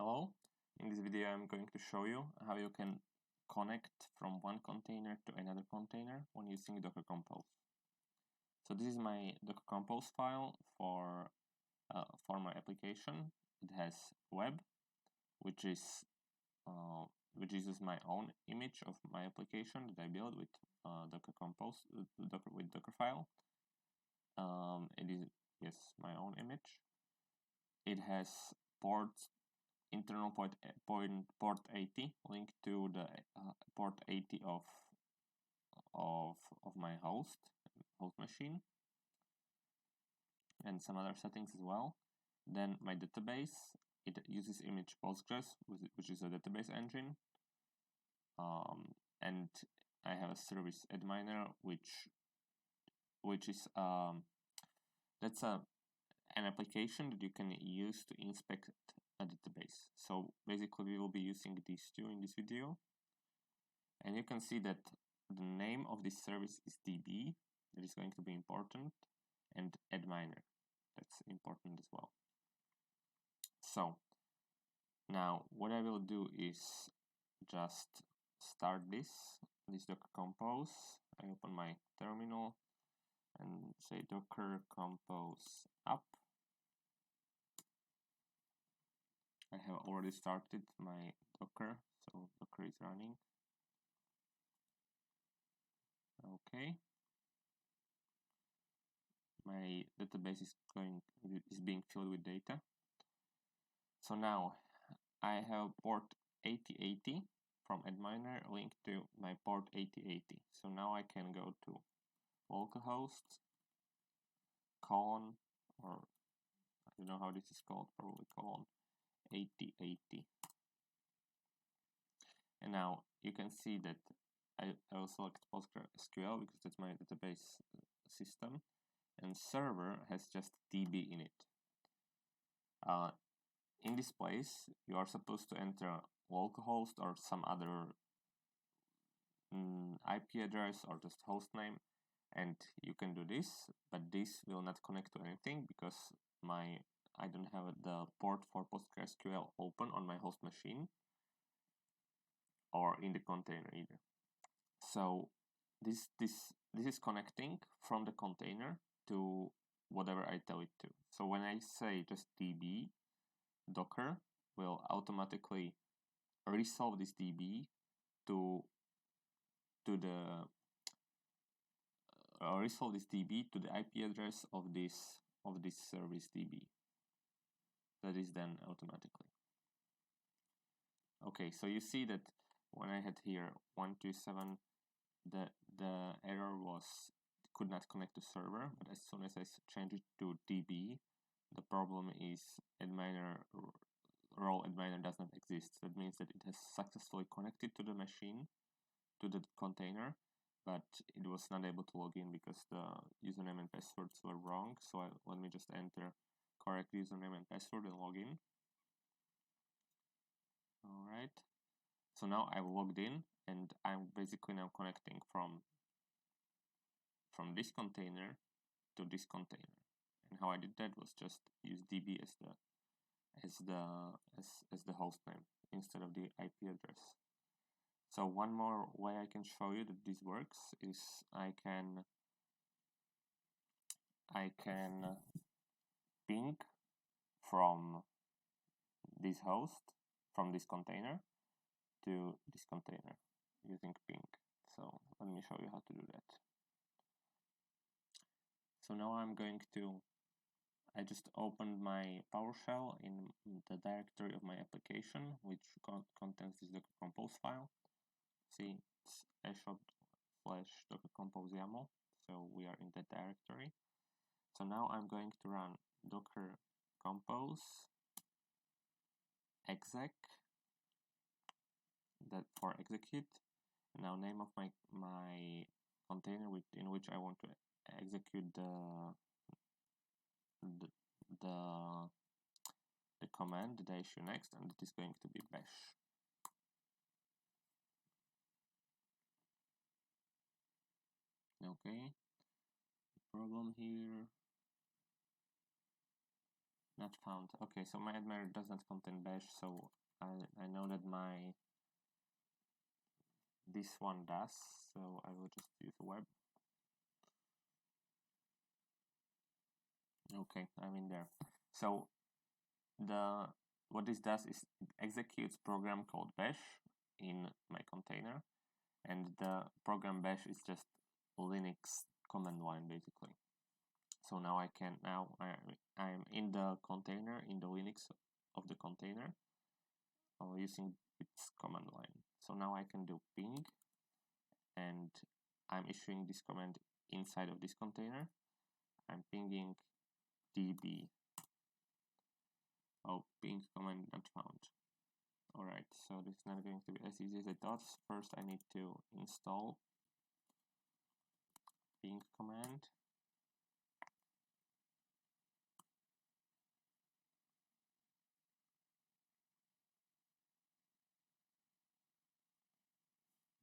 Hello, in this video I'm going to show you how you can connect from one container to another container when using Docker Compose. So this is my Docker Compose file for my application. It has web, which uses my own image of my application that I built with Docker Compose with Dockerfile. It is my own image. It has internal port 80 linked to the port 80 of my host machine, and some other settings as well. Then my database, it uses image Postgres, which is a database engine, and I have a service adminer, which is that's an application that you can use to inspect a database. So basically we will be using these two in this video, and you can see that the name of this service is DB, that is going to be important, and adminer, that's important as well. So now what I will do is just start this Docker Compose. I open my terminal and say Docker Compose up. I have already started my Docker, so Docker is running. Okay. My database is being filled with data. So now I have port 8080 from adminer linked to my port 8080. So now I can go to localhost colon, or I don't know how this is called, probably colon 8080. And now you can see that I will select PostgreSQL because that's my database system, and server has just DB in it. In this place, you are supposed to enter localhost or some other IP address or just host name, and you can do this, but this will not connect to anything because I don't have the port for PostgreSQL open on my host machine or in the container either. So this is connecting from the container to whatever I tell it to. So when I say just DB, Docker will automatically resolve this DB to the IP address of this service DB. That is done automatically. Okay, so you see that when I had here 127, the error was could not connect to server, but as soon as I change it to DB, the problem is role adminer does not exist. That means that it has successfully connected to the machine, to the container, but it was not able to log in because the username and passwords were wrong. So let me just enter correct username and password and log in. All right. So now I've logged in, and I'm basically now connecting from this container to this container. And how I did that was just use DB as the host name instead of the IP address. So one more way I can show you that this works is I can ping from this host, from this container to this container using ping. So let me show you how to do that. So now I just opened my PowerShell in the directory of my application, which contains this Docker Compose file. See, it's /Docker Compose YAML. So we are in that directory. So now I'm going to run Docker Compose exec, that for execute. And now name of my container in which I want to execute the command that I issue next, and it is going to be bash. Okay, problem here. Not found. Okay, so my adminer does not contain bash, so I know that this one does, so I will just use web. Okay, I'm in there. So what this does is it executes program called bash in my container, and the program bash is just Linux command line basically. So now I am in the container, in the Linux of the container, using its command line. So now I can do ping, and I'm issuing this command inside of this container. I'm pinging db. Oh, ping command not found. Alright, so this is not going to be as easy as I thought. First I need to install ping command.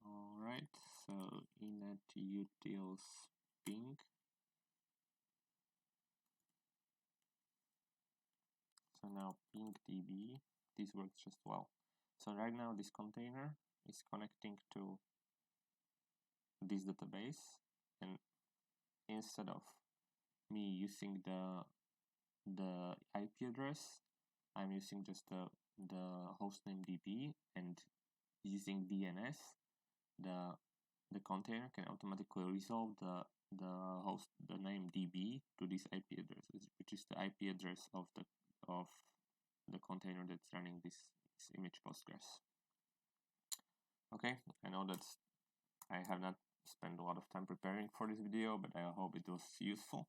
Alright, so init utils ping. So now ping db, this works just well. So right now this container is connecting to this database, and instead of me using the IP address, I'm using just the hostname db, and using DNS, the container can automatically resolve the name db to this IP address, which is the IP address of the container that's running this image Postgres. Okay, I know that I have not spent a lot of time preparing for this video, but I hope it was useful.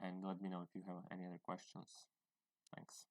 And let me know if you have any other questions. Thanks.